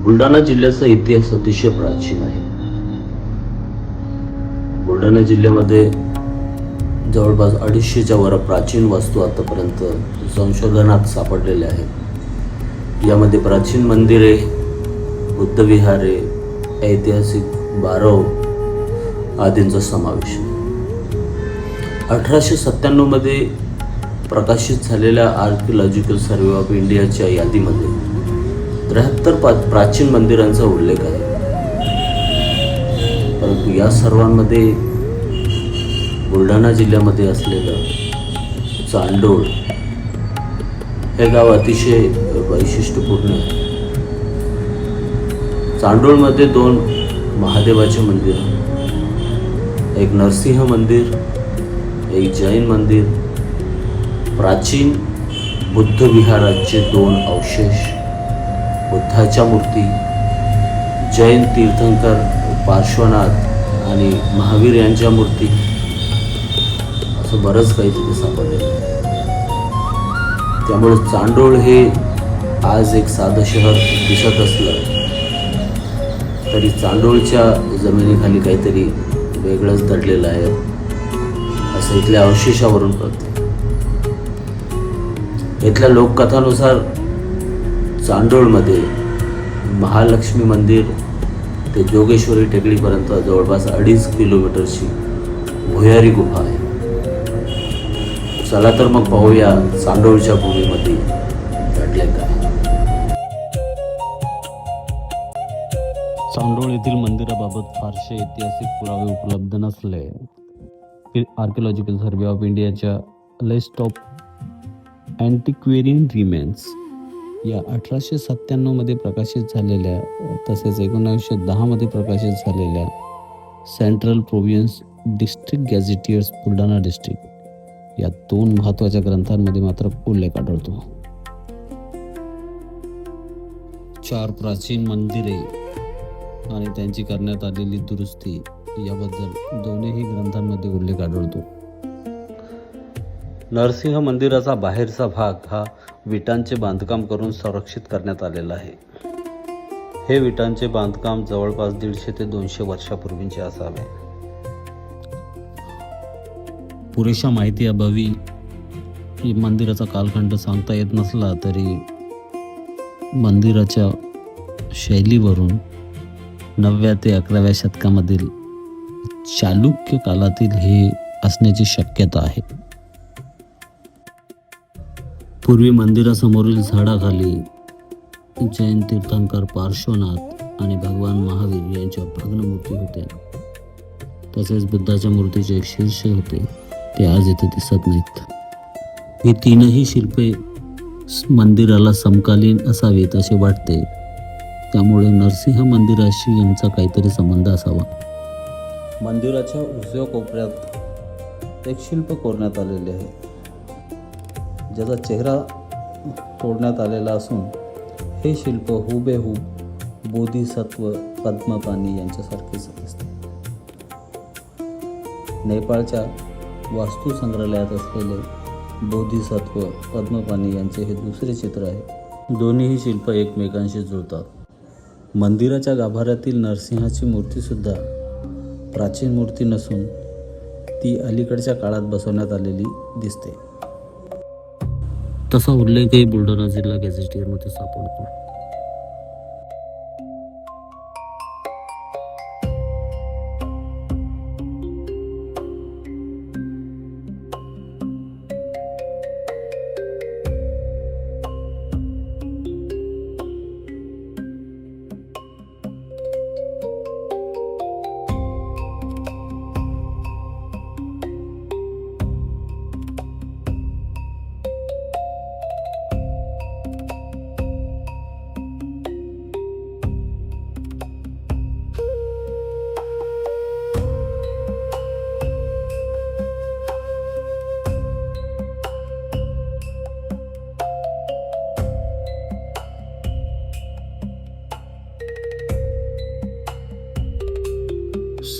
बुलढाणा जिल्ह्याचा इतिहास अतिशय प्राचीन आहे. बुलढाणा जिल्ह्यामध्ये जवळपास 250च्या वर प्राचीन वास्तू आतापर्यंत संशोधनात सापडलेल्या आहेत. यामध्ये प्राचीन मंदिरे, बुद्धविहारे, ऐतिहासिक बारव आदींचा समावेश आहे. 1897 मध्ये प्रकाशित झालेल्या आर्किओलॉजिकल सर्व्हे ऑफ इंडियाच्या यादीमध्ये 73 प्राचीन मंदिरांचा उल्लेख आहे. परंतु या सर्वांमध्ये बुलढाणा जिल्ह्यामध्ये असलेलं चांडोळ हे गाव अतिशय वैशिष्ट्यपूर्ण आहे. चांडोळमध्ये 2 महादेवाचे मंदिर, एक नरसिंह मंदिर, एक जैन मंदिर, प्राचीन बुद्ध विहाराचे 2 अवशेष, बुद्धाच्या मूर्ती, जैन तीर्थंकर पार्श्वनाथ आणि महावीर यांच्या मूर्ती, असं बरंच काही तिथे सापडलेलं आहे. त्यामुळे चांडोळ हे आज एक साधं शहर दिसत असलं तरी चांडोळच्या जमिनीखाली काहीतरी वेगळंच दडलेलं आहे असं इथल्या अवशेषावरून कळते. इथल्या लोककथानुसार चांडोळमध्ये महालक्ष्मी मंदिर ते जोगेश्वरी टेकडीपर्यंत जवळपास 2.5 किलोमीटरची भुयारी गुफा आहे. चला तर मग पाहूया चांडोळच्या भूमीमध्ये दडले काय. चांडोळ येथील मंदिराबाबत फारसे ऐतिहासिक पुरावे उपलब्ध नसले आर्किओलॉजिकल सर्व्हे ऑफ इंडियाच्या लिस्ट ऑफ अँटिक्वेरियन रिमेन्स या 1897 मध्ये प्रकाशित झालेल्या तसेच 1910 मध्ये प्रकाशित झालेल्या central provinces district gazetteers Buldhana district या 2 महत्त्वाच्या ग्रंथांमध्ये मात्र उल्लेख आढळतो. 4 प्राचीन मंदिरे आणि त्यांची करण्यात आलेली दुरुस्ती याबद्दल दोन्ही ग्रंथांमध्ये उल्लेख आढळतो. नरसिंह मंदिराचा बाहेरचा भाग हा विटांचे बांधकाम करून संरक्षित करण्यात आलेला आहे. हे विटांचे बांधकाम जवळपास 150 ते 200 वर्षापूर्वीचे असावे. पुरेशा माहिती अभावी मंदिराचा कालखंड सांगता येत नसला तरी मंदिराच्या शैलीवरून 9व्या ते 11व्या शतकामधील चालुक्य कालातील हे असण्याची शक्यता आहे. पूर्वी मंदिरासमोरील झाडाखाली जैन तीर्थंकर पार्श्वनाथ आणि भगवान महावीर यांच्या भग्नमूर्ती होत्या. तसेच बुद्धाच्या मूर्तीचे एक शीर्ष होते, ते आज इथे दिसत नाहीत. ही 3ही शिल्पे मंदिराला समकालीन असावीत असे वाटते. त्यामुळे नरसिंह मंदिराशी यांचा काहीतरी संबंध असावा. मंदिराच्या उजव्या कोपऱ्यात एक शिल्प कोरण्यात आलेले आहे, ज्याचा चेहरा तोडण्यात आलेला असून हे शिल्प हुबेहूब बोधिसत्व पद्मपानी यांच्यासारखेच दिसते. नेपाळच्या वास्तू संग्रहालयात असलेले बोधिसत्व पद्मपानी यांचे हे दुसरे चित्र आहे. दोन्हीही शिल्प एकमेकांशी जुळतात. मंदिराच्या गाभाऱ्यातील नरसिंहाची मूर्तीसुद्धा प्राचीन मूर्ती नसून ती अलीकडच्या काळात बसवण्यात आलेली दिसते. तसा उल्लेखही बुलढाणा जिल्हा गॅझेटियरमध्ये सापडतो.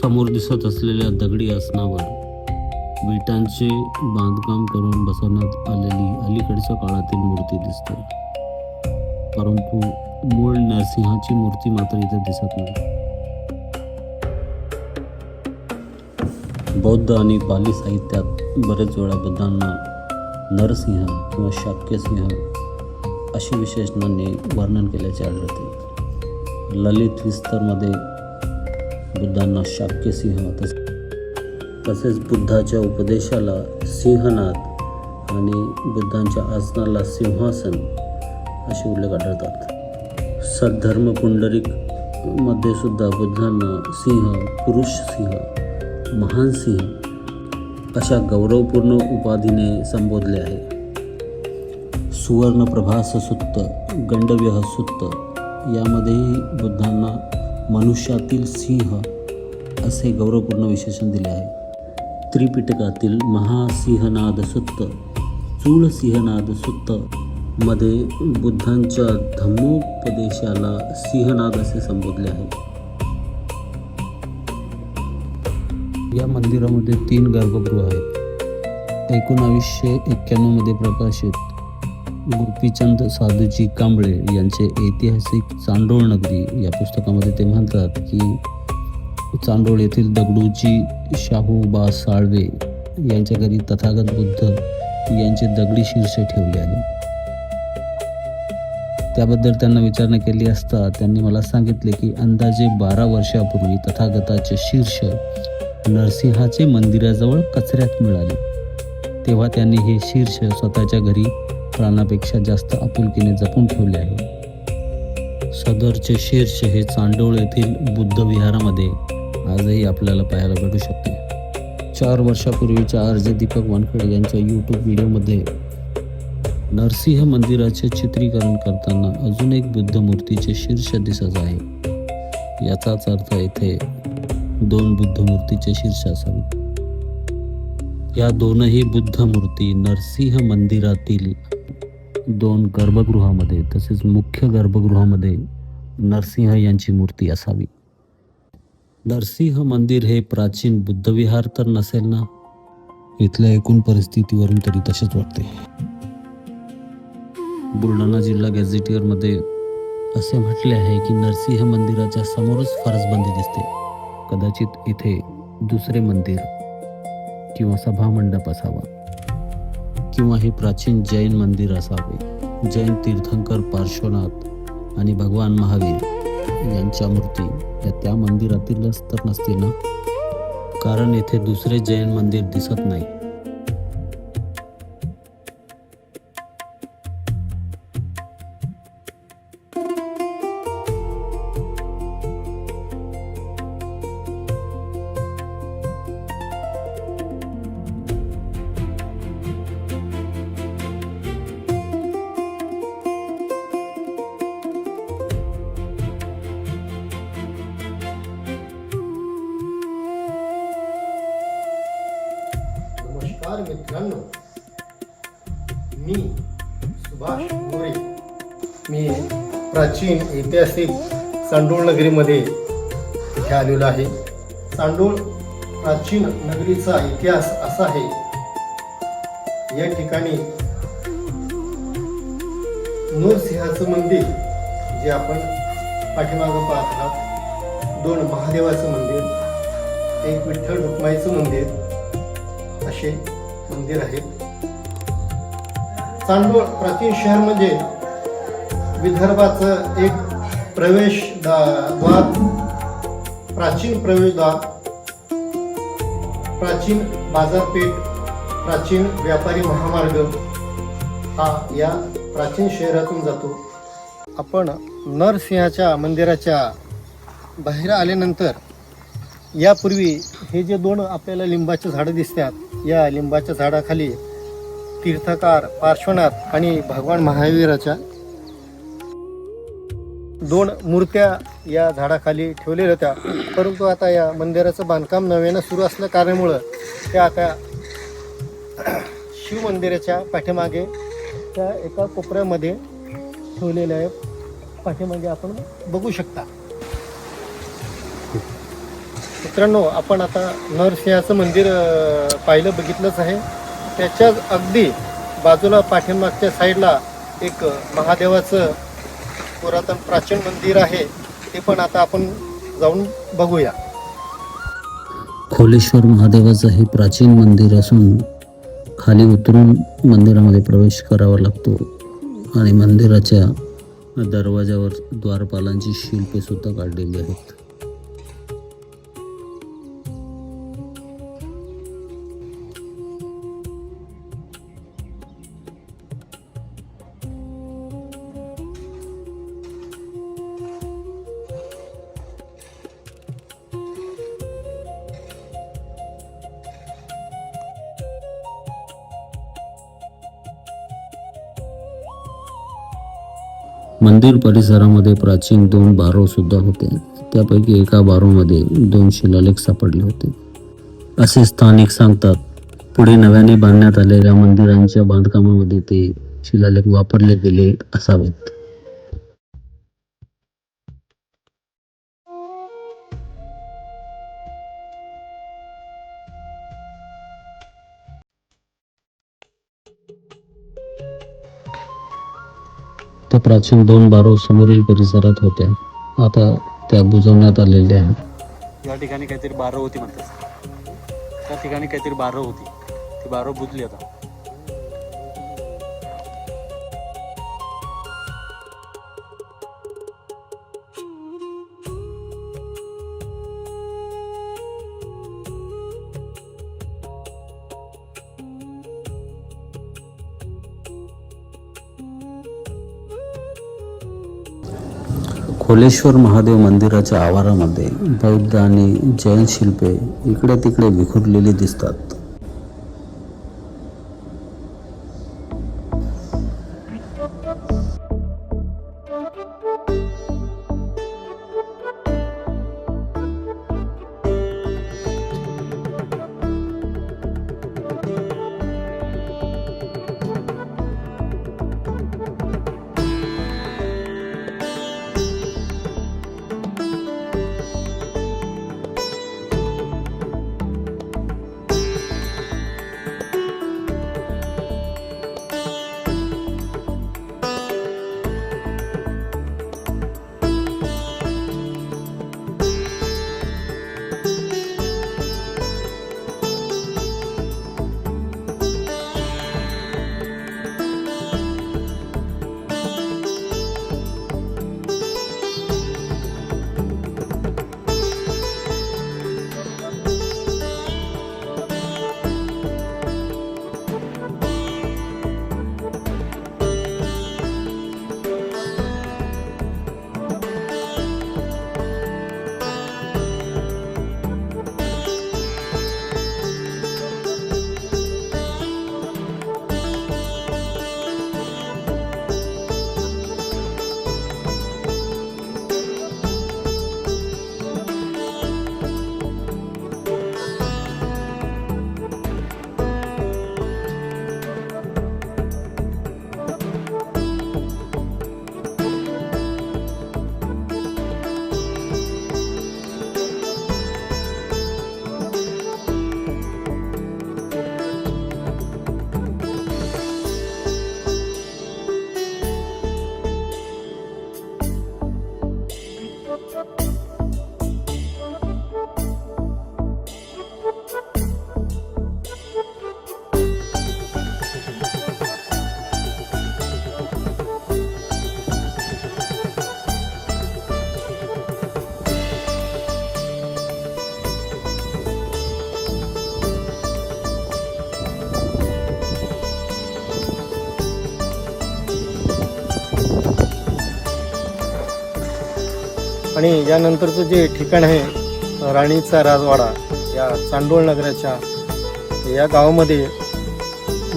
समोर दिसत असलेल्या दगडी आसनावर विटांचे बांधकाम करून बसवण्यात आलेली अलीकडच्या काळातील मूर्ती दिसते. परंतु मूळ नरसिंहाची मूर्ती मात्र इथे दिसत नाही. बौद्ध आणि पाली साहित्यात बरेच वेळा बुद्धांना नरसिंह किंवा शाक्यसिंह अशी विशेषणांनी वर्णन केल्याचे आढळते. ललित विस्तरमध्ये बुद्धांना शाक्यसिंह तसेच बुद्धाच्या उपदेशाला सिंहनाद आणि बुद्धांच्या आसनाला सिंहासन असे उल्लेख आढळतात. सद्धर्म पुंडरीक मध्ये सुद्धा बुद्धांना सिंह, पुरुष सिंह, महान सिंह अशा गौरवपूर्ण उपाधीने संबोधले आहे. सुवर्णप्रभास सुत्त, गंडव्यह सुत्त यामध्येही बुद्धांना मनुष्यातील सिंह असे गौरवपूर्ण विशेषण दिले आहे. त्रिपिटकातील महासिंहनाद सुत्त, चूळसिंहनाद सुत्त मध्ये बुद्धांच्या धम्मोपदेशाला सिंहनाद असे संबोधले आहे. या मंदिरामध्ये 3 गर्भगृह आहेत. 1991 मध्ये प्रकाशित गोपीचंद साधूजी कांबळे यांचे ऐतिहासिक चांडोळ नगरी या पुस्तकामध्ये ते म्हणतात की चांडोळ येथील दगडूजी शाहूबा साळवे यांच्या घरी तथागत बुद्ध यांचे दगडी शीर्ष ठेवले आहे. त्याबद्दल त्यांना विचारणा केली असता त्यांनी मला सांगितले की अंदाजे 12 वर्षापूर्वी तथागताचे शीर्ष नरसिंहाचे मंदिराजवळ कचऱ्यात मिळाले. तेव्हा त्यांनी हे शीर्ष स्वतःच्या घरी प्राणापेक्षा जास्त आपुलकीने जपून ठेवले आहे. सदरचे शीर्ष हे चांडोळ येथील बुद्ध विहारामध्ये आजही आपल्याला पाहायला भेटू शकते. 4 वर्षापूर्वीच्या आरजे दीपक वानखडे यांच्या यूट्यूब व्हिडिओमध्ये नरसिंह मंदिराचे चित्रीकरण करताना अजून एक बुद्ध मूर्तीचे शीर्ष दिसत आहे. याचाच अर्थ येथे 2 बुद्ध मूर्तीचे शीर्ष असावे. या दोनही बुद्ध मूर्ती नरसिंह मंदिरातील 2 गर्भगृहामध्ये तसेच मुख्य गर्भगृहामध्ये नरसिंह यांची मूर्ती असावी. नरसिंह मंदिर हे प्राचीन बुद्धविहार तर नसेल ना? इथल्या एकूण परिस्थितीवरून तरी तसेच वाटते. बुलढाणा जिल्हा गॅझेटियरमध्ये असे म्हटले आहे की नरसिंह मंदिराच्या समोरच फरसबंदी दिसते. कदाचित इथे दुसरे मंदिर किंवा सभामंडप असावा किंवा हे प्राचीन जैन मंदिर असावे. जैन तीर्थंकर पार्श्वनाथ आणि भगवान महावीर यांच्या मूर्ती या त्या मंदिरातीलच तर नसतील ना? कारण येथे दुसरे जैन मंदिर दिसत नाही. नमस्कार मित्रांनो, मी सुभाष मोरे. मी प्राचीन ऐतिहासिक चांडोळ नगरीमध्ये इथे आलेलो आहे. चांडोळ प्राचीन नगरीचा इतिहास असा आहे, या ठिकाणी नरसिंहाचं मंदिर जे आपण पाठीमागं पाहत आहात, 2 महादेवाचं मंदिर, 1 विठ्ठल रुक्माईचं मंदिर असे मंदिर आहे. चांडोळ प्राचीन शहर म्हणजे विदर्भाचं एक प्रवेशद्वार, प्राचीन प्रवेशद्वार, प्राचीन बाजारपेठ, प्राचीन व्यापारी महामार्ग हा या प्राचीन शहरातून जातो. आपण नरसिंहाच्या मंदिराच्या बाहेर आल्यानंतर यापूर्वी हे जे 2 आपल्याला लिंबाचे झाडं दिसतात, या लिंबाच्या झाडाखाली तीर्थकार पार्श्वनाथ आणि भगवान महावीराच्या 2 मूर्त्या या झाडाखाली ठेवलेल्या होत्या. परंतु आता या मंदिराचं बांधकाम नव्यानं सुरू असल्या कारणामुळं त्या आता शिव मंदिराच्या पाठीमागे त्या एका कोपऱ्यामध्ये ठेवलेल्या आहे. पाठीमागे आपण बघू शकता. मित्रांनो, आपण आता नरसिंहाचं मंदिर बघितलंच आहे. त्याच्याच अगदी बाजूला पाठीमागच्या साईडला एक महादेवाचं पुरातन प्राचीन मंदिर आहे ते पण आता आपण जाऊन बघूया. खोलेश्वर महादेवाचं हे प्राचीन मंदिर असून खाली उतरून मंदिरामध्ये प्रवेश करावा लागतो आणि मंदिराच्या दरवाजावर द्वारपालांची शिल्पे सुद्धा काढलेली आहेत. मंदिर परिसरामध्ये प्राचीन 2 बारव सुद्धा होते. त्यापैकी एका बारवमध्ये 2 शिलालेख सापडले होते असे स्थानिक सांगतात. पुढे नव्याने बांधण्यात आलेल्या मंदिरांच्या बांधकामामध्ये ते शिलालेख वापरले गेले असावेत. त्या प्राचीन 2 बारव समोरील परिसरात होत्या. आता त्या बुजवण्यात आलेल्या आहेत. या ठिकाणी काहीतरी बारव होती म्हणतात. त्या ठिकाणी काहीतरी बारव होती, ती बारव बुजली आता. खोलेश्वर महादेव मंदिराच्या आवारामध्ये बौद्ध आणि जैन शिल्पे इकडे तिकडे विखुरलेली दिसतात. आणि यानंतरचं जे ठिकाण आहे राणीचा राजवाडा या चांडोळ नगराच्या या गावामध्ये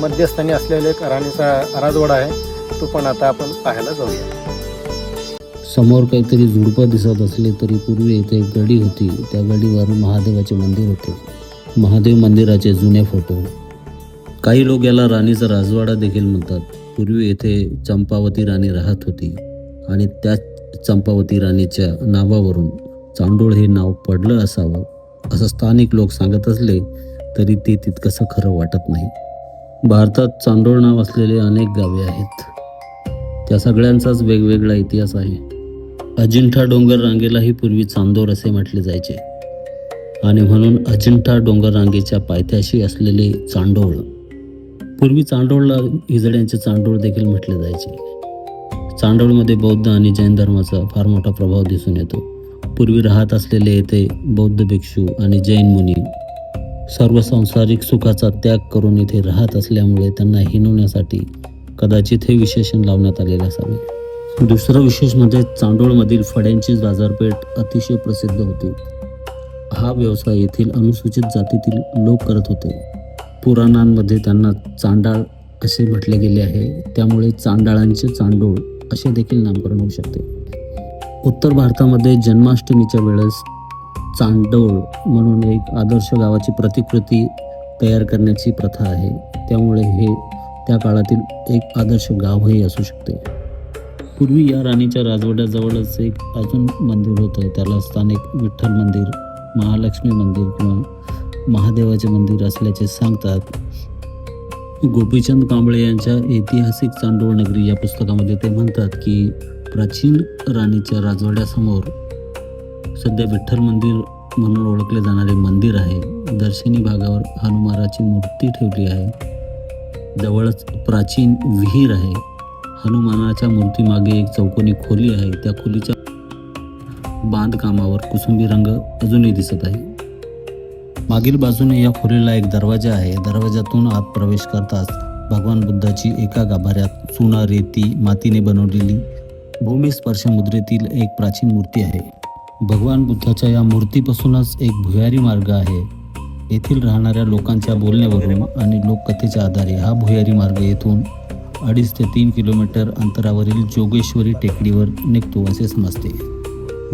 मध्यस्थानी असलेला एक राणीचा राजवाडा आहे. तो पण आता आपण पाहायला जाऊया. समोर काहीतरी झुडपं दिसत असले तरी पूर्वी इथे एक गडी होती. त्या गडीवर महादेवाचे मंदिर होते. महादेव मंदिराचे जुने फोटो. काही लोक याला राणीचा राजवाडा देखील म्हणतात. पूर्वी येथे चंपावती राणी राहत होती आणि त्याच चंपावती राणीच्या नावावरून चांडोळ हे नाव पडलं असावं असं स्थानिक लोक सांगत असले तरी ते तितकंसं खरं वाटत नाही. भारतात चांडोळ नाव असलेले अनेक गावे आहेत. त्या सगळ्यांचाच वेगवेगळा इतिहास आहे. अजिंठा डोंगर रांगेलाही पूर्वी चांदोर असे म्हटले जायचे आणि म्हणून अजिंठा डोंगर रांगेच्या पायथ्याशी असलेले चांडोळ, पूर्वी चांडोळला हिजड्यांचे चांडोळ देखील म्हटले जायचे. चांडोळमध्ये बौद्ध आणि जैन धर्माचा फार मोठा प्रभाव दिसून येतो. पूर्वी राहत असलेले येथे बौद्ध भिक्षू आणि जैन मुनी सर्व सांसारिक सुखाचा त्याग करून इथे राहत असल्यामुळे त्यांना हिणवण्यासाठी कदाचित हे विशेषण लावण्यात आलेले असावे. दुसरं विशेष म्हणजे चांडोळमधील फड्यांची बाजारपेठ अतिशय प्रसिद्ध होती. हा व्यवसाय येथील अनुसूचित जातीतील लोक करत होते. पुराणांमध्ये त्यांना चांडाळ असे म्हटले गेले आहे, त्यामुळे चांडाळांचे चांडोळ असे देखील नामकरण होऊ शकते. उत्तर भारतामध्ये जन्माष्टमीच्या वेळेस चांडोळ म्हणून एक आदर्श गावाची प्रतिकृती तयार करण्याची प्रथा आहे, त्यामुळे हे त्या काळातील एक आदर्श गावही असू शकते. पूर्वी या राणीच्या राजवाड्याजवळच एक अजून मंदिर होतं, त्याला स्थानिक विठ्ठल मंदिर, महालक्ष्मी मंदिर किंवा महादेवाचे मंदिर असल्याचे सांगतात. गोपीचंद कांबळे यांच्या ऐतिहासिक चांडोळ नगरी या पुस्तकामध्ये ते म्हणतात की प्राचीन राणीच्या राजवाड्यासमोर सध्या विठ्ठल मंदिर म्हणून ओळखले जाणारे मंदिर आहे. दर्शनी भागावर हनुमानाची मूर्ती ठेवली आहे. जवळच प्राचीन विहीर आहे. हनुमानाच्या मूर्तीमागे एक चौकोनी खोली आहे. त्या खोलीच्या बांधकामावर कुसुंबी रंग अजूनही दिसत आहे. मागील बाजूने या खोलीला एक दरवाजा आहे. दरवाजातून आत प्रवेश करताच भगवान बुद्धाची एका गाभाऱ्यात चुना, रेती, मातीने बनवलेली भूमिस्पर्श मुद्रेतील एक प्राचीन मूर्ती आहे. भगवान बुद्धाच्या या मूर्तीपासूनच एक भुयारी मार्ग आहे. येथील राहणाऱ्या लोकांच्या बोलण्यावरून आणि लोककथेच्या आधारे हा भुयारी मार्ग येथून 2.5 ते 3 किलोमीटर अंतरावरील जोगेश्वरी टेकडीवर निघतो असे समजते.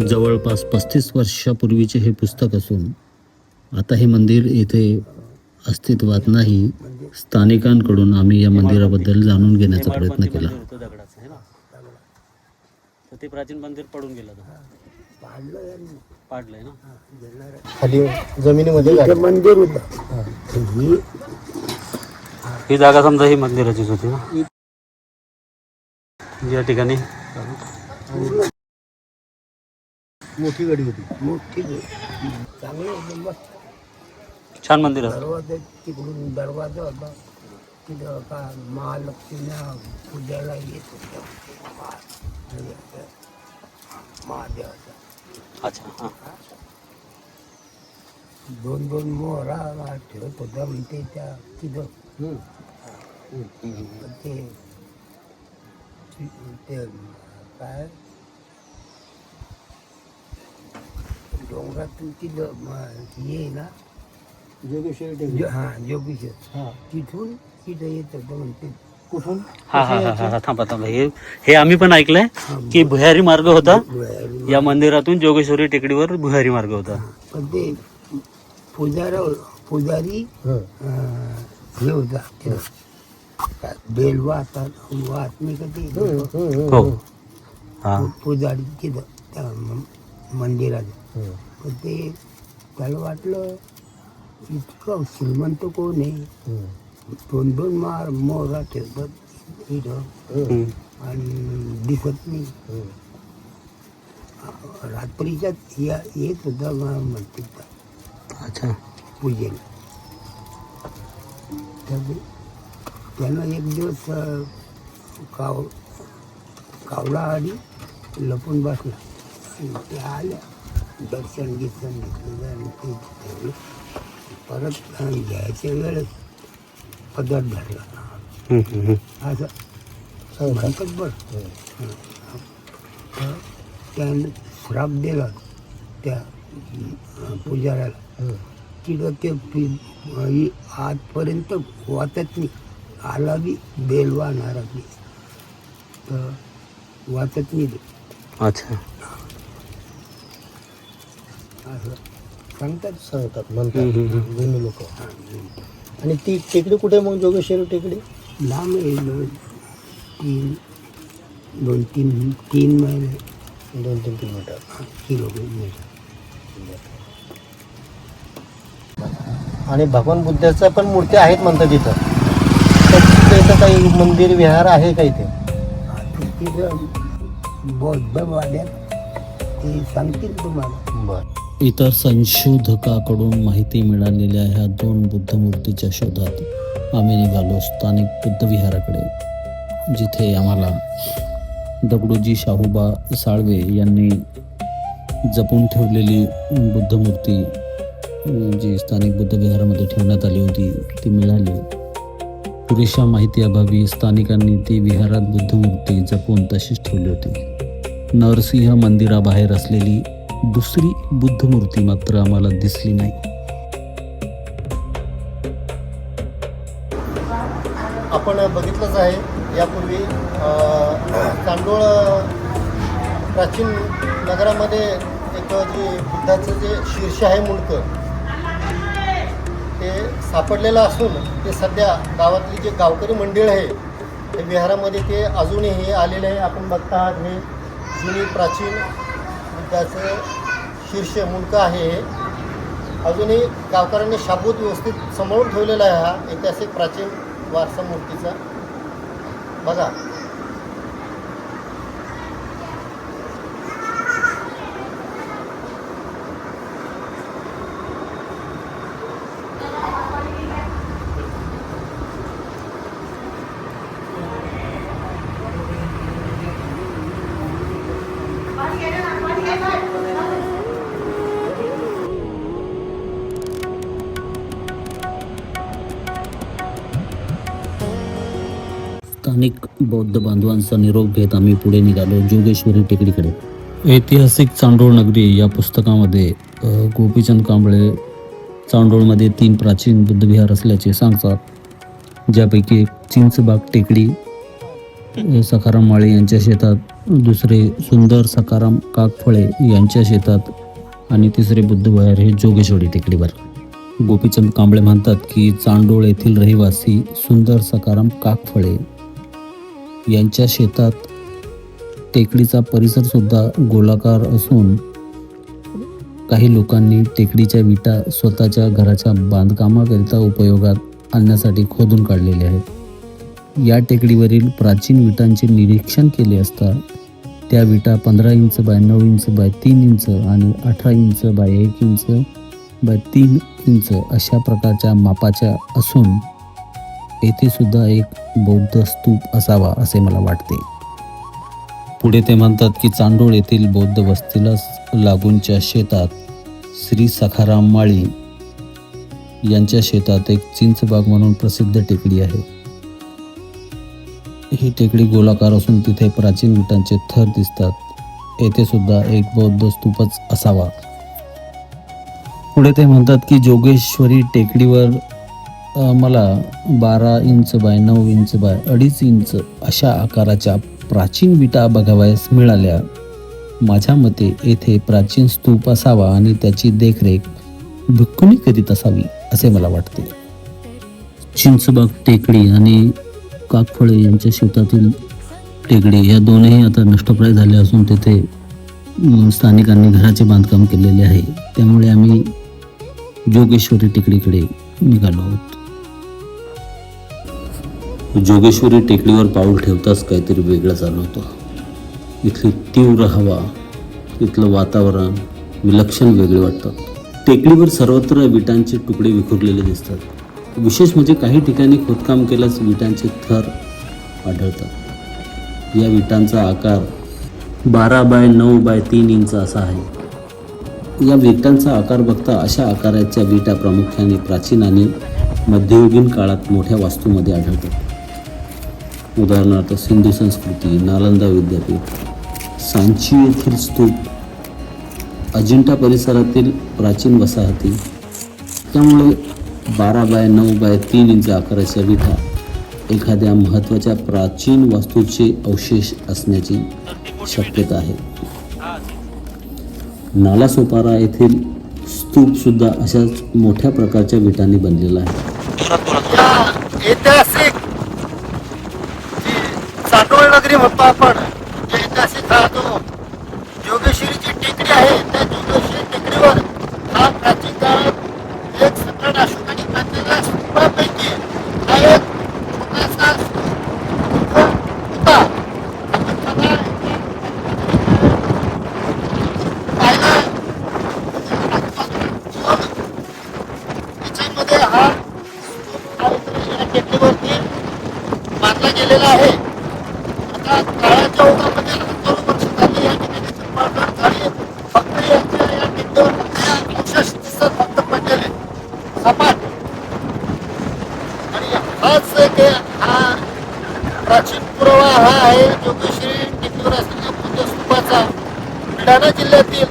जवळपास 35 वर्षापूर्वीचे हे पुस्तक असून आता हे मंदिर येथे अस्तित्वात नाही. स्थानिकांकडून आम्ही या मंदिराबद्दल जाणून घेण्याचा प्रयत्न केला. दगडाचं आहे ना, तर ते प्राचीन मंदिर पडून गेलं, पाडलंय ना. खाली जमिनीमध्ये मंदिर होतं. ही जागा समजा ही मंदिराचीच होती ना, या ठिकाणी मोठी गडी होती. मोठी चांगलं होतं, मस्त. छान मंदिर आहे. दरवाजा तिकडून दरवाजा होता. तिथं का महालक्ष्मीला पूजाला येत होतं महादेवाचा. अच्छा, हां. 2 मोहरा ठेवत होता म्हणते त्या तिथं. ते काय डोंगरातून तिथं हे ना जोगेश्वरी हा जोगेश्वर, तिथून तिथं येत होतं म्हणते. कुठून? हा थांबा. हे आम्ही पण ऐकलंय की भुयारी मार्ग होता. या मंदिरातून जोगेश्वरी टेकडीवर भुयारी मार्ग होता. पण ते पुजारी हे होता काय बेल वाहत नाही का ते हो, हा. पुजारी तिथं त्या मंदिरात. पण ते त्याला वाटलं इतकं श्रीमंत कोण आहे, 2 मोहरा ठेवतात इथं आणि दिसत नाही. रात्रीच्याच येत होता म्हणते अच्छा, पूजेला. त्यानं एक दिवस कावळा आणि लपून बसला. ते आल्या, दर्शन घेतलं आणि ते ठेवलं. परत घ्यायच्या वेळेस पदार्थ धरला असं म्हणतात बरं. त्यानं श्राप दिला त्या पुजाऱ्याला. तिथं ते आजपर्यंत वाचत नाही. आला बी बेल वाहणारा नाही तर वाचत नाही. अच्छा. असं सांगतात म्हणतात जुनी लोक. आणि ती टेकडी कुठे मग, जोगेश्वरी टेकडी? लांब आहे, 2-3 मैल, 2-3 किलोमीटर. किलोमीटर. आणि भगवान बुद्धाच्या पण मूर्ती आहेत म्हणतात तिथं. तर तिथं काही मंदिर विहार आहे का इथे? तिथं बौद्धवाड्यात ते सांगतील तुम्हाला. इतर संशोधकाकडून माहिती मिळालेल्या ह्या 2 बुद्धमूर्तीच्या शोधात आम्ही निघालो स्थानिक बुद्धविहाराकडे, जिथे आम्हाला दगडोजी शाहूबा साळवे यांनी जपून ठेवलेली बुद्धमूर्ती जी स्थानिक बुद्धविहारामध्ये ठेवण्यात आली होती ती मिळाली. पुरेशा माहितीअभावी स्थानिकांनी ती विहारात बुद्धमूर्ती जपून तशीच ठेवली होती. नरसिंह मंदिराबाहेर असलेली दुसरी बुद्धमूर्ती मात्र आम्हाला दिसली नाही. आपण बघितलंच आहे यापूर्वी चांडोळ प्राचीन नगरामध्ये एक जे बुद्धाचं जे शीर्ष आहे मुंडकं ते सापडलेलं असून ते सध्या गावातली जे गावकरी मंडळ आहे ते विहारामध्ये ते अजूनही आलेले आहे. आपण बघता आहात हे जुनी प्राचीन बुद्धाचं शीर्ष मुंडकं आहे. हे अजूनही गावकऱ्यांनी शाबूत व्यवस्थित सांभाळून ठेवलेला आहे हा ऐतिहासिक प्राचीन वारसा मूर्तीचा. बघा स्थानिक बौद्ध बांधवांचा निरोप घेत आम्ही पुढे निघालो जोगेश्वरी टेकडीकडे. ऐतिहासिक चांडोळ नगरी या पुस्तकामध्ये गोपीचंद कांबळे चांडोळमध्ये 3 प्राचीन बुद्धविहार असल्याचे सांगतात, ज्यापैकी एक चिंचबाग टेकडी सखाराम माळे यांच्या शेतात, दुसरे सुंदर सखाराम काकफळे यांच्या शेतात आणि तिसरे बुद्धविहार हे जोगेश्वरी टेकडीवर. गोपीचंद कांबळे म्हणतात की चांडोळ येथील रहिवासी सुंदर सखाराम काकफळे यांच्या शेतात टेकडीचा परिसरसुद्धा गोलाकार असून काही लोकांनी टेकडीच्या विटा स्वतःच्या घराच्या बांधकामाकरिता उपयोगात आणण्यासाठी खोदून काढलेले आहेत. या टेकडीवरील प्राचीन विटांचे निरीक्षण केले असता त्या विटा 15 inch by 9 inch by 3 inch आणि 18 inch by 1 inch by 3 inch अशा प्रकारच्या मापाच्या असून येथे सुद्धा एक बौद्ध स्तूप असावा असे मला वाटते. पुढे ते म्हणतात की चांडोळ येथील बौद्ध वस्तीला लागूनच्या शेतात श्री सखाराम माळी यांच्या शेतात एक चिंचबाग म्हणून प्रसिद्ध टेकडी आहे. ही टेकडी गोलाकार असून तिथे प्राचीन विटांचे थर दिसतात. येथे सुद्धा एक बौद्ध स्तूपच असावा. पुढे ते म्हणतात की जोगेश्वरी टेकडीवर मला 12 inch by 9 inch by 2.5 inch अशा आकाराच्या प्राचीन विटा बघावयास मिळाल्या. माझ्या मते येथे प्राचीन स्तूप असावा आणि त्याची देखरेख भिक्खूंनी करीत असावी असे मला वाटते. चिंचबाग टेकडी आणि काकफळे यांच्या शेतातील टेकडी या दोनही आता नष्टप्राय झाल्या असून तेथे स्थानिकांनी घराचे बांधकाम केलेले आहे. त्यामुळे आम्ही जोगेश्वरी टेकडीकडे निघालो आहोत. जोगेश्वरी टेकडीवर पाऊल ठेवताच काहीतरी वेगळं झालं होतं. इथली तीव्र हवा, इथलं वातावरण विलक्षण वेगळे वाटतात. टेकडीवर सर्वत्र विटांचे तुकडे विखुरलेले दिसतात. विशेष म्हणजे काही ठिकाणी खोदकाम केल्यास विटांचे थर आढळतात. या विटांचा आकार 12 बाय 9 बाय 3 इंच असा आहे. या विटांचा आकार बघता अशा आकाराच्या विटा प्रामुख्याने प्राचीन आणि मध्ययुगीन काळात मोठ्या वास्तूमध्ये आढळतात. उदाहरणार्थ सिंधू संस्कृती, नालंदा विद्यापीठ, सांची येथील स्तूप, अजिंठा परिसरातील प्राचीन वसाहती. त्यामुळे 12 बाय 9 बाय 3 इंच आकाराच्या विटा एखाद्या महत्त्वाच्या प्राचीन वास्तूचे अवशेष असण्याची शक्यता आहे. नालासोपारा येथील स्तूप सुद्धा अशाच मोठ्या प्रकारच्या विटांनी बनलेला आहे. ऐतिहासिक चांडोळ नगरी म्हणतो आपण, जे ऐतिहासिक हा जो जोगेश्वरीची टेकडी आहे त्या जोगेश्वरी टेकडीवर हा प्राचीन काळात एक सम्राट अशोकाने बांधलेल्या स्तूपापैकी हा एक छोटासा स्तूप होता. आपण बुलढाणा जिल्ह्यातील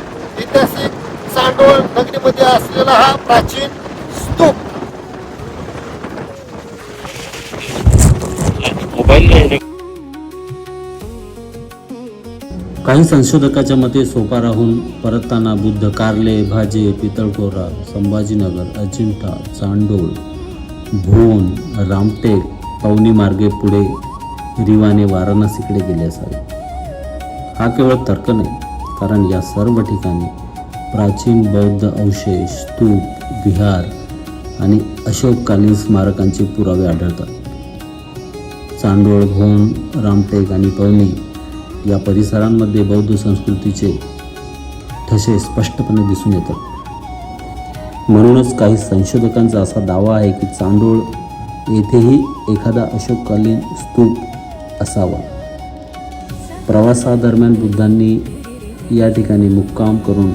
ऐतिहासिक चांडोळ नगरीमध्ये असलेला हा प्राचीन स्तूप. काही संशोधकाच्या मते सोपाराहून परतताना बुद्ध कार्ले, भाजे, पितळकोरा, संभाजीनगर, अजिंठा, चांडोळ, भोन, रामटेक, पवनी मार्गे पुढे रिवाने वाराणसीकडे गेले असावे. हा केवळ तर्क नाही, कारण या सर्व ठिकाणी प्राचीन बौद्ध अवशेष, स्तूप, विहार आणि अशोककालीन स्मारकांचे पुरावे आढळतात. चांडोळ, भोन, रामटेक आणि पवनी या परिसरांमध्ये बौद्ध संस्कृतीचे ठसे स्पष्टपणे दिसून येतात. म्हणूनच काही संशोधकांचा असा दावा आहे की चांडोळ येथेही एखादा अशोककालीन स्तूप असावा. प्रवासादरम्यान बुद्धांनी या ठिकाणी मुक्काम करून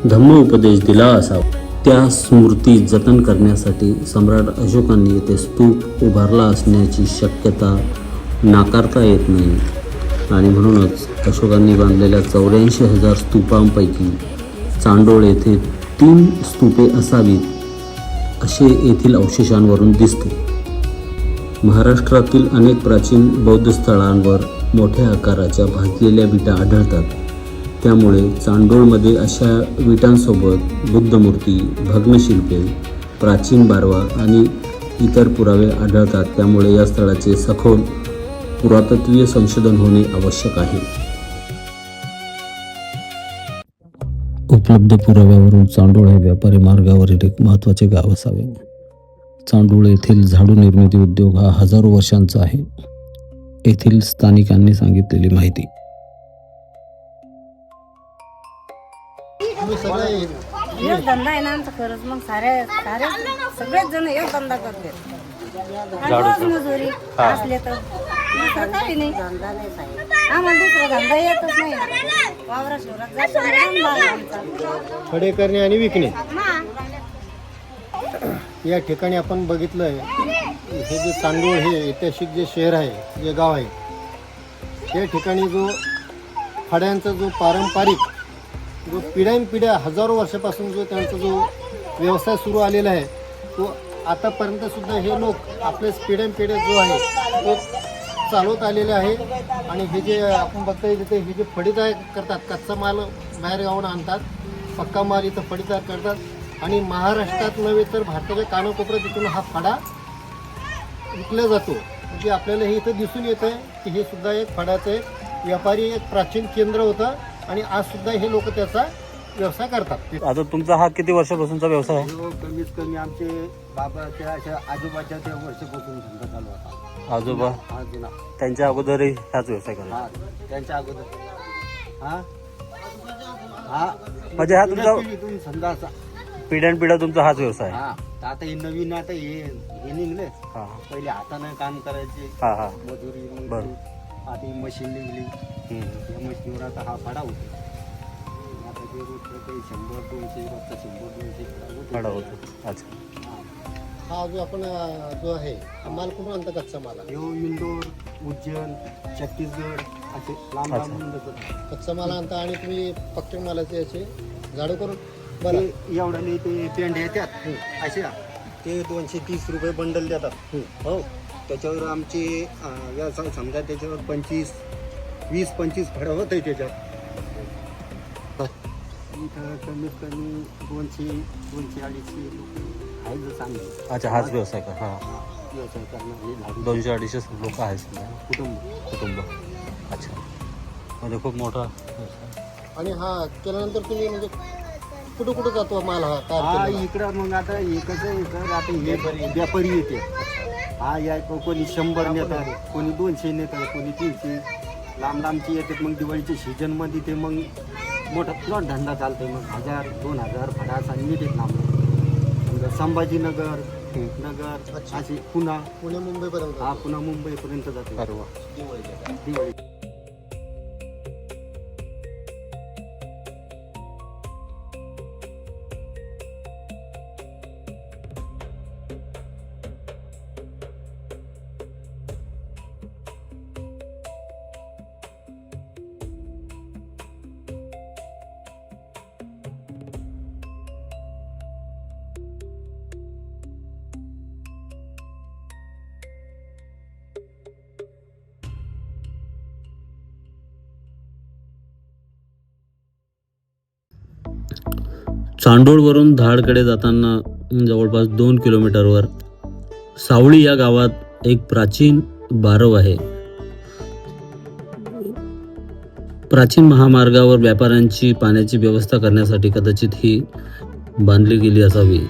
धम्म उपदेश दिला असावा. त्या स्मृती जतन करण्यासाठी सम्राट अशोकांनी येथे स्तूप उभारला असण्याची शक्यता नाकारता येत नाही. आणि म्हणूनच अशोकांनी बांधलेल्या 84,000 स्तूपांपैकी चांडोळ येथे 3 स्तूपे असावीत असे येथील अवशेषांवरून दिसते. महाराष्ट्रातील अनेक प्राचीन बौद्ध स्थळांवर मोठ्या आकाराच्या भाजलेल्या विटा आढळतात. त्यामुळे चांडोळमध्ये अशा विटांसोबत बुद्धमूर्ती, भग्नशिल्पे, प्राचीन बारवा आणि इतर पुरावे आढळतात. त्यामुळे या स्थळाचे सखोल पुरातत्वीय संशोधन होणे आवश्यक आहे. उपलब्ध पुराव्यावरून चांडोळ हे व्यापारी मार्गावरील एक महत्त्वाचे गाव असावे. चांडोळ येथील झाडू निर्मिती उद्योग हा हजारो वर्षांचा आहे. येथील स्थानिकांनी सांगितलेली माहिती. एक धंदा आहे ना आमचा खरंच. मग सारे सगळेच जण एक धंदा करतात. रोज मजुरी असले तर दुसरं काही नाही. आम्हाला दुसरा धंदा येतच नाही. वावरा शिवरात जास्त धंदा आहे आमचा. खडे करणे आणि विकणे. हा. या ठिकाणी आपण बघितलंय हे जे चांडोळ हे ऐतिहासिक जे शहर आहे, जे गाव आहे, या ठिकाणी जो फड्यांचा जो पारंपरिक जो पिढ्यानपिढ्या हजारो वर्षापासून जो त्यांचा जो व्यवसाय सुरू आलेला आहे, तो आतापर्यंत सुद्धा हे लोक आपले पिढ्यानपिढ्या जो आहे तो चालवत आलेले आहे. आणि हे जे आपण बघताय तिथे हे जे फडी तयार करतात, कच्चा माल बाहेर गावून आणतात, पक्का माल इथं फडी तयार करतात. आणि महाराष्ट्रात नव्हे तर भारताच्या कानाकोपऱ्यात तिथून हा फडा विकला जातो. म्हणजे आपल्याला हे इथं दिसून येतं की हे सुद्धा एक फडाचं एक व्यापारी एक प्राचीन केंद्र होतं. आणि आज सुद्धा हे लोक त्याचा व्यवसाय करतात. आता तुमचा हा किती वर्षापासूनचा व्यवसाय आहे? जो कमीत कमी आमचे बाबाच्या अशा आजोबाच्या त्या वर्षापासून धंदा चालू होता. आजोबा हा जुना. त्यांच्या अगोदरही ह्याच व्यवसाय करतात. हा त्यांच्या अगोदर हा हा म्हणजे हा तुमचा पिढीतून समजा असा. पिढ्यानपिढ्या तुमचा हाच व्यवसाय आहे? हा तर आता हे नवीन आता हे निघले. हा पहिले हातानं काम करायचे, हा हा मजुरी. मग बरं. ते आता ही मशीन निघली. या मशीनवर आता हा फाडा होतो. आता ते रोजचं काही 100-200 रोजचा 100-200 भाडा होतो. अच्छा. हा जो आपण जो आहे हा माल कुठून आणता कच्चा माल? ह्यो इंदोर, उज्जैन, छत्तीसगड असे लांब अच्छा. लांब जातात. कच्चा माल आणता आणि तुम्ही पक्के मालाचे याचे झाडू करून बरं. ते एवढ्याने ते पेंड येतात अशा. ते 230 रुपये बंडल देतात. हो, त्याच्यावर आमचे समजा त्याच्यावर 20-25 फळं होत आहे त्याच्यात. इथं कमीत कमी 200-250 आहे जर चांगले. अच्छा, हाच व्यवसाय का? हा. व्यवसाय करणं हे झालं 200-250 लोक आहेत समजा. कुटुंब. अच्छा, म्हणजे खूप मोठा व्यवसाय. आणि हा केल्यानंतर तुम्ही म्हणजे कुठं कुठं जातो माल हा तयार हा केलेला? इकडं मग आता एकच इकडं आता हे व्यापारी येते. हा या कोणी 100 नेतात, कोणी 200 नेतात, कोणी 300. लांब लांबची येतात. मग दिवाळीच्या सीजनमध्ये ते मग मोठा प्लॉट धंदा चालतोय. मग 1000-2000 फडा असा नेतात लांब. समजा संभाजीनगर नगर अशी पुणे मुंबईपर्यंत. हा पुन्हा मुंबईपर्यंत जाते. दिवाळी. चांडोळवरून धाडकडे जाताना जवळपास 2 किलोमीटरवर सावळी या गावात एक प्राचीन बारव आहे. प्राचीन महामार्गावर व्यापाऱ्यांची पाण्याची व्यवस्था करण्यासाठी कदाचित ही बांधली गेली असावी.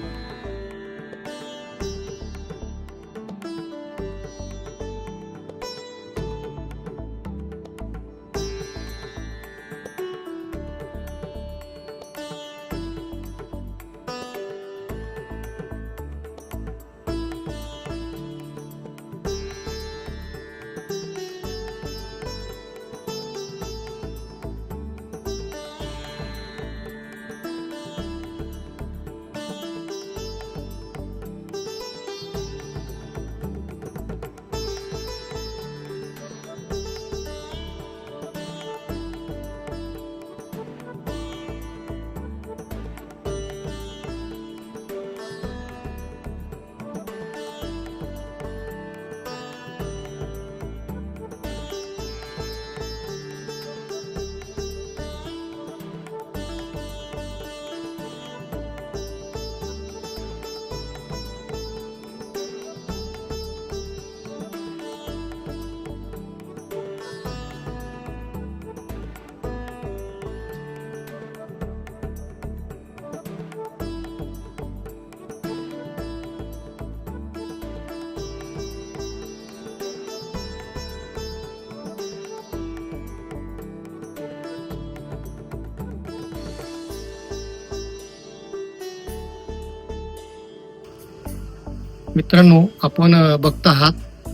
मित्रांनो, आपण बघता आहात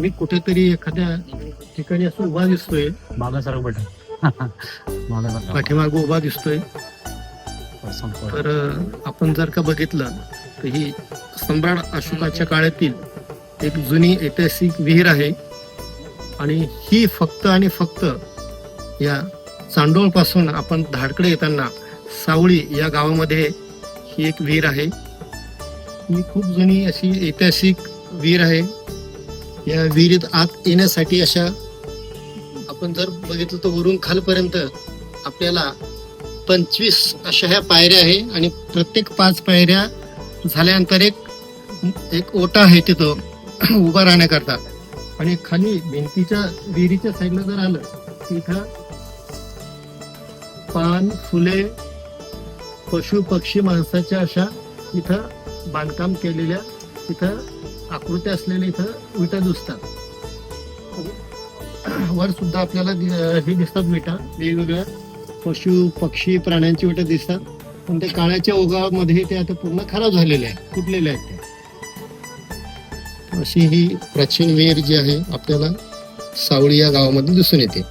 मी कुठेतरी एखाद्या ठिकाणी असं उभा दिसतोय. मागासारखं बटन पाठीमाग उभा दिसतोय. तर आपण जर का बघितलं तर ही सम्राट अशोकाच्या काळातील एक जुनी ऐतिहासिक विहीर आहे आणि ही फक्त आणि फक्त या चांडोळ पासून आपण धाडकडे येताना सावळी या गावामध्ये ही एक विहीर आहे. ही खूप जुनी अशी ऐतिहासिक विहीर आहे. या विहिरीत आत येण्यासाठी अशा आपण जर बघितलं तर वरून खालपर्यंत आपल्याला 25 अशा ह्या पायऱ्या आहे आणि प्रत्येक 5 पायऱ्या झाल्यानंतर एक ओटा आहे तिथं उभा राहण्याकरता. आणि खाली भिंतीच्या विहिरीच्या साईडला जर आलं तिथं पान, फुले, पशु पक्षी, माणसाच्या अशा इथं बांधकाम केलेल्या इथं आकृत्या असलेल्या इथं विटा दिसतात. वर सुद्धा आपल्याला हे दिसतात विटा, वेगवेगळ्या पशु पक्षी प्राण्यांची विटा दिसतात. पण ते काळाच्या ओघामध्ये ते आता पूर्ण खराब झालेले आहेत, फुटलेले आहेत ते. अशी ही प्राचीन विहीर जी आहे आपल्याला सावळी या गावामध्ये दिसून येते.